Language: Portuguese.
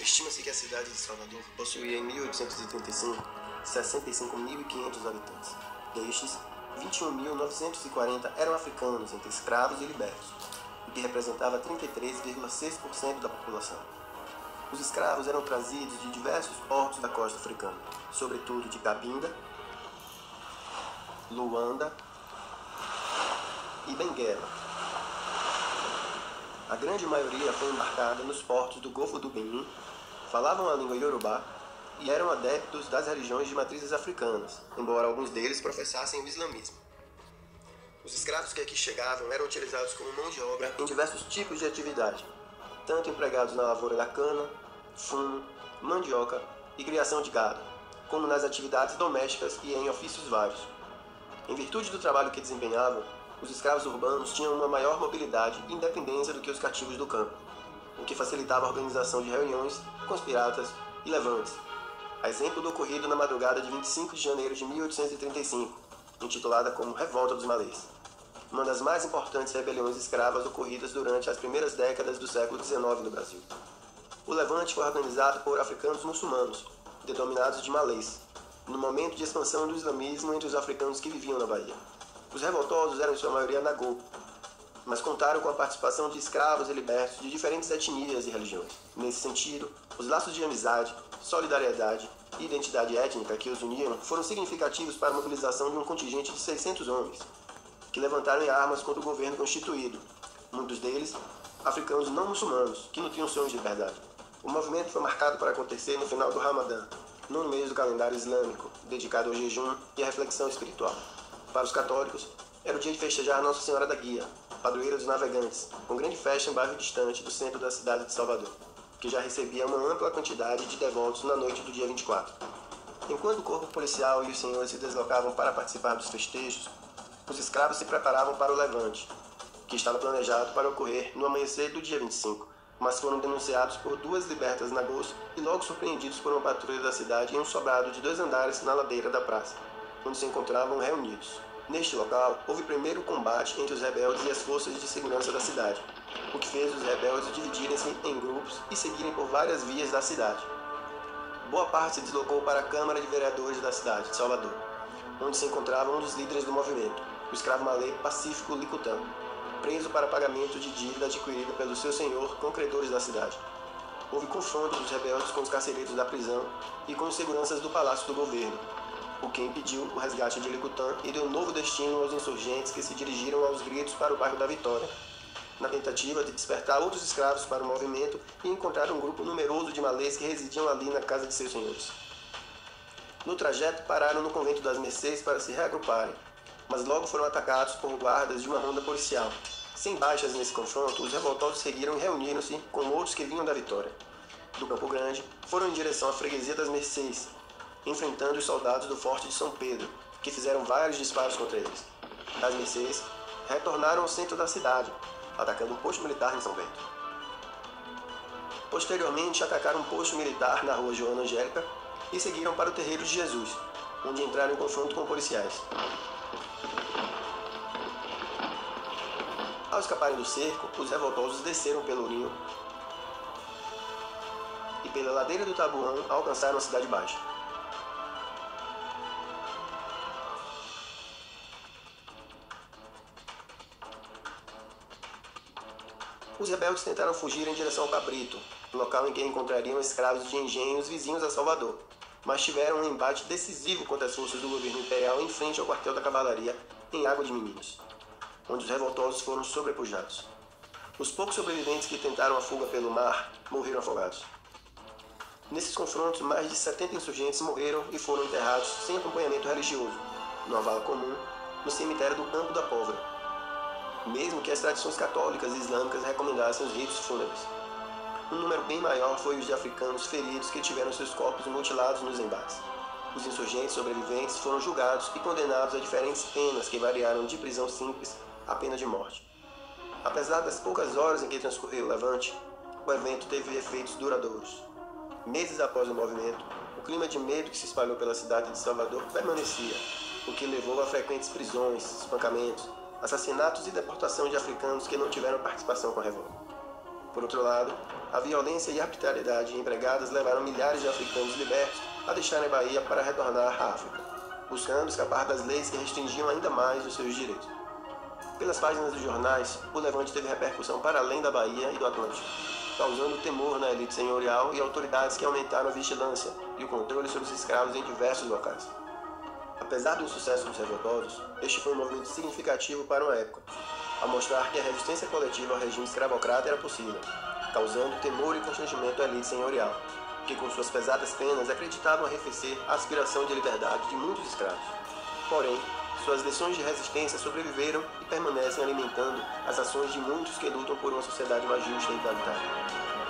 Estima-se que a cidade de Salvador possuía em 1835 65.500 habitantes. Destes, 21.940 eram africanos entre escravos e libertos, o que representava 33,6% da população. Os escravos eram trazidos de diversos portos da costa africana, sobretudo de Cabinda, Luanda e Benguela. A grande maioria foi embarcada nos portos do Golfo do Benin, falavam a língua iorubá e eram adeptos das religiões de matrizes africanas, embora alguns deles professassem o islamismo. Os escravos que aqui chegavam eram utilizados como mão de obra em diversos tipos de atividade, tanto empregados na lavoura da cana, fumo, mandioca e criação de gado, como nas atividades domésticas e em ofícios vários. Em virtude do trabalho que desempenhavam, os escravos urbanos tinham uma maior mobilidade e independência do que os cativos do campo, o que facilitava a organização de reuniões, conspiratas e levantes, a exemplo do ocorrido na madrugada de 25 de janeiro de 1835, intitulada como Revolta dos Malês, uma das mais importantes rebeliões escravas ocorridas durante as primeiras décadas do século XIX no Brasil. O levante foi organizado por africanos muçulmanos, denominados de malês, no momento de expansão do islamismo entre os africanos que viviam na Bahia. Os revoltosos eram em sua maioria nagô, mas contaram com a participação de escravos e libertos de diferentes etnias e religiões. Nesse sentido, os laços de amizade, solidariedade e identidade étnica que os uniam foram significativos para a mobilização de um contingente de 600 homens, que levantaram armas contra o governo constituído, muitos deles africanos não muçulmanos, que nutriam sonhos de liberdade. O movimento foi marcado para acontecer no final do Ramadã, no mês do calendário islâmico, dedicado ao jejum e à reflexão espiritual. Para os católicos, era o dia de festejar Nossa Senhora da Guia, padroeira dos navegantes, com grande festa em bairro distante do centro da cidade de Salvador, que já recebia uma ampla quantidade de devotos na noite do dia 24. Enquanto o corpo policial e os senhores se deslocavam para participar dos festejos, os escravos se preparavam para o levante, que estava planejado para ocorrer no amanhecer do dia 25, mas foram denunciados por duas libertas nagôs e logo surpreendidos por uma patrulha da cidade em um sobrado de 2 andares na ladeira da praça, onde se encontravam reunidos. Neste local, houve primeiro combate entre os rebeldes e as forças de segurança da cidade, o que fez os rebeldes dividirem-se em grupos e seguirem por várias vias da cidade. Boa parte se deslocou para a Câmara de Vereadores da cidade de Salvador, onde se encontrava um dos líderes do movimento, o escravo malê Pacífico Licutã, preso para pagamento de dívida adquirida pelo seu senhor com credores da cidade. Houve confronto dos rebeldes com os carcereiros da prisão e com os seguranças do Palácio do Governo, o que impediu o resgate de Licutã e deu novo destino aos insurgentes que se dirigiram aos gritos para o bairro da Vitória, na tentativa de despertar outros escravos para o movimento e encontrar um grupo numeroso de malês que residiam ali na casa de seus senhores. No trajeto, pararam no convento das Mercês para se reagruparem, mas logo foram atacados por guardas de uma ronda policial. Sem baixas nesse confronto, os revoltosos seguiram e reuniram-se com outros que vinham da Vitória. Do Campo Grande, foram em direção à freguesia das Mercês, enfrentando os soldados do Forte de São Pedro, que fizeram vários disparos contra eles. Das Mercês, retornaram ao centro da cidade, atacando um posto militar em São Bento. Posteriormente, atacaram um posto militar na rua Joana Angélica e seguiram para o Terreiro de Jesus, onde entraram em confronto com policiais. Ao escaparem do cerco, os revoltosos desceram pelo Rio e pela ladeira do Tabuão alcançaram a Cidade Baixa. Os rebeldes tentaram fugir em direção ao Cabrito, local em que encontrariam escravos de engenhos vizinhos a Salvador, mas tiveram um embate decisivo contra as forças do governo imperial em frente ao quartel da cavalaria em Água de Meninos, onde os revoltosos foram sobrepujados. Os poucos sobreviventes que tentaram a fuga pelo mar morreram afogados. Nesses confrontos, mais de 70 insurgentes morreram e foram enterrados sem acompanhamento religioso, numa vala comum, no cemitério do Campo da Pólvora, mesmo que as tradições católicas e islâmicas recomendassem os ritos fúnebres. Um número bem maior foi os de africanos feridos que tiveram seus corpos mutilados nos embates. Os insurgentes sobreviventes foram julgados e condenados a diferentes penas que variaram de prisão simples à pena de morte. Apesar das poucas horas em que transcorreu o levante, o evento teve efeitos duradouros. Meses após o movimento, o clima de medo que se espalhou pela cidade de Salvador permanecia, o que levou a frequentes prisões, espancamentos, assassinatos e deportação de africanos que não tiveram participação com a revolta. Por outro lado, a violência e a arbitrariedade empregadas levaram milhares de africanos libertos a deixarem a Bahia para retornar à África, buscando escapar das leis que restringiam ainda mais os seus direitos. Pelas páginas dos jornais, o levante teve repercussão para além da Bahia e do Atlântico, causando temor na elite senhorial e autoridades que aumentaram a vigilância e o controle sobre os escravos em diversos locais. Apesar do insucesso dos revoltosos, este foi um movimento significativo para uma época, a mostrar que a resistência coletiva ao regime escravocrata era possível, causando temor e constrangimento à elite senhorial, que com suas pesadas penas acreditavam arrefecer a aspiração de liberdade de muitos escravos. Porém, suas lições de resistência sobreviveram e permanecem alimentando as ações de muitos que lutam por uma sociedade mais justa e igualitária.